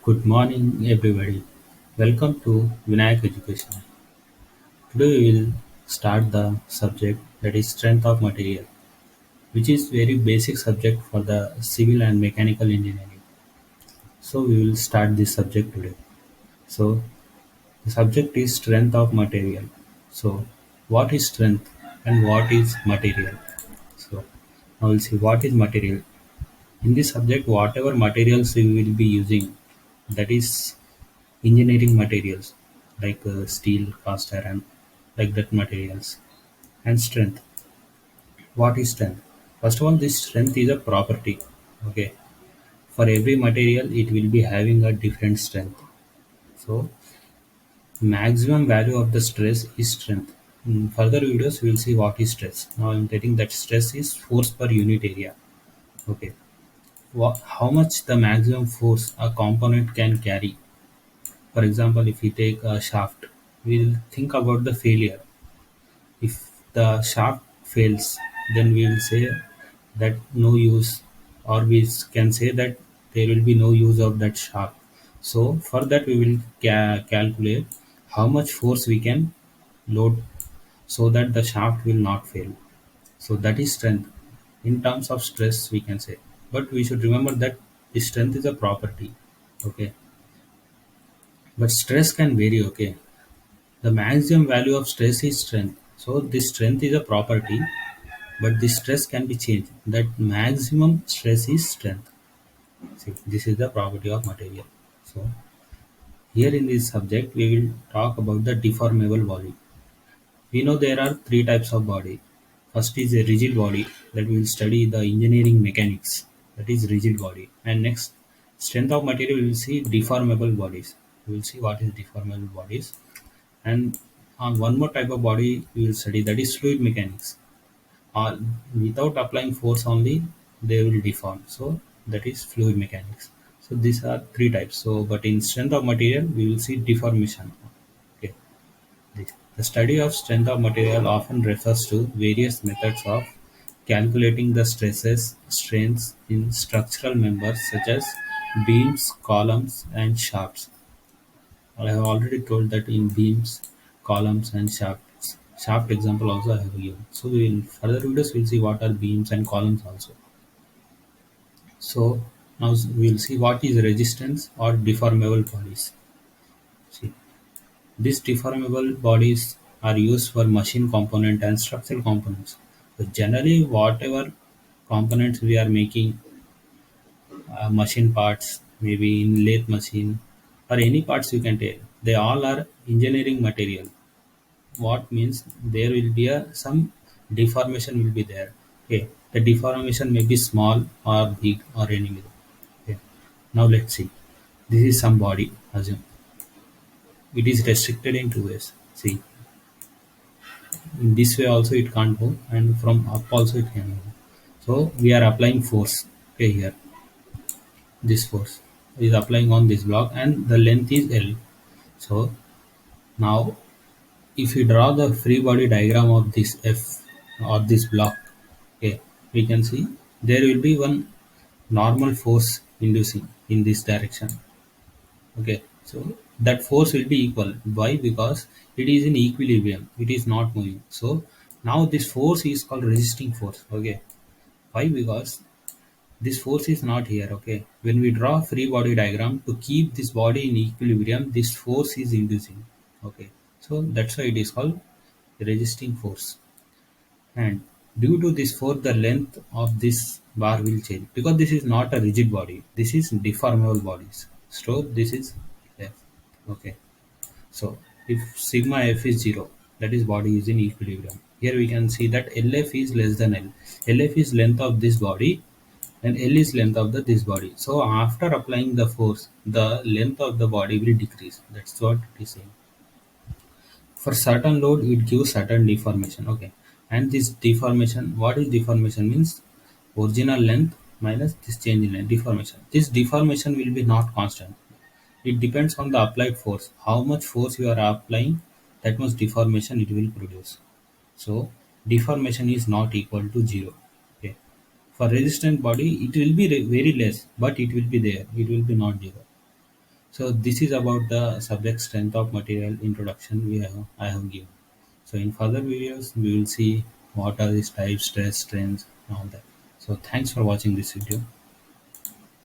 Good morning, everybody. Welcome to Vinayak Education. Today we will start the subject that is strength of material, which is very basic subject for the civil and mechanical engineering. So we will start this subject today. So the subject is strength of material. So what is strength and what is material? So now we'll see what is material. In this subject, whatever materials we will be using, that is engineering materials like steel, cast iron, like that materials. And strength. What is strength? First of all, this strength is a property. Okay. For every material, it will be having a different strength. So, maximum value of the stress is strength. In further videos, we will see what is stress. Now, I'm telling that stress is force per unit area. Okay. How much the maximum force a component can carry. For example, if we take a shaft, we'll think about the failure. If the shaft fails, then we will say that no use, or we can say that there will be no use of that shaft. So for that we will calculate how much force we can load so that the shaft will not fail. So that is strength. In terms of stress, we can say. But we should remember that the strength is a property. Okay. But stress can vary. Okay. The maximum value of stress is strength. So this strength is a property, but the stress can be changed. That maximum stress is strength. See, this is the property of material. So here in this subject, we will talk about the deformable body. We know there are three types of body. First is a rigid body that we will study the engineering mechanics. That is rigid body. And next, strength of material, we will see deformable bodies. We will see what is deformable bodies. And on one more type of body we will study, that is fluid mechanics. Without applying force only, they will deform. So that is fluid mechanics. So these are three types. So but in strength of material we will see deformation. Okay. The study of strength of material often refers to various methods of calculating the stresses, strains in structural members such as beams, columns, and shafts. I have already told that in beams, columns, and shafts. Shaft example also I have given. So we will further videos we'll see what are beams and columns also. So now we'll see what is resistance or deformable bodies. See, these deformable bodies are used for machine component and structural components. So generally, whatever components we are making, machine parts, maybe in lathe machine or any parts you can take, they all are engineering material. What means there will be some deformation will be there. Okay, the deformation may be small or big or any. Okay, now let's see. This is some body. Assume it is restricted in two ways. See, in this way also it can't move, and from up also it can move. So we are applying force. Okay, here this force is applying on this block, and the length is L. So now if we draw the free body diagram of this F or this block, okay, we can see there will be one normal force inducing in this direction. Okay, so that force will be equal. Why? Because it is in equilibrium. It is not moving. So now this force is called resisting force. Okay, why? Because this force is not here. Okay, when we draw free body diagram to keep this body in equilibrium, this force is inducing. Okay, so that's why it is called resisting force. And due to this force, the length of this bar will change because this is not a rigid body. This is deformable bodies. So this is F. Okay. So if sigma F is 0, that is body is in equilibrium. Here we can see that LF is less than L. LF is length of this body and L is length of this body. So after applying the force, the length of the body will decrease. That's what it is saying. For certain load, it gives certain deformation. Okay, and this deformation, what is deformation means? Original length minus this change in length, deformation. This deformation will be not constant. It depends on the applied force. How much force you are applying, that much deformation it will produce. So deformation is not equal to zero. Okay. For resistant body, it will be very less, but it will be there. It will be not zero. So this is about the subject strength of material introduction I have given. So in further videos we will see what are these types, stress, strains, and all that. So thanks for watching this video.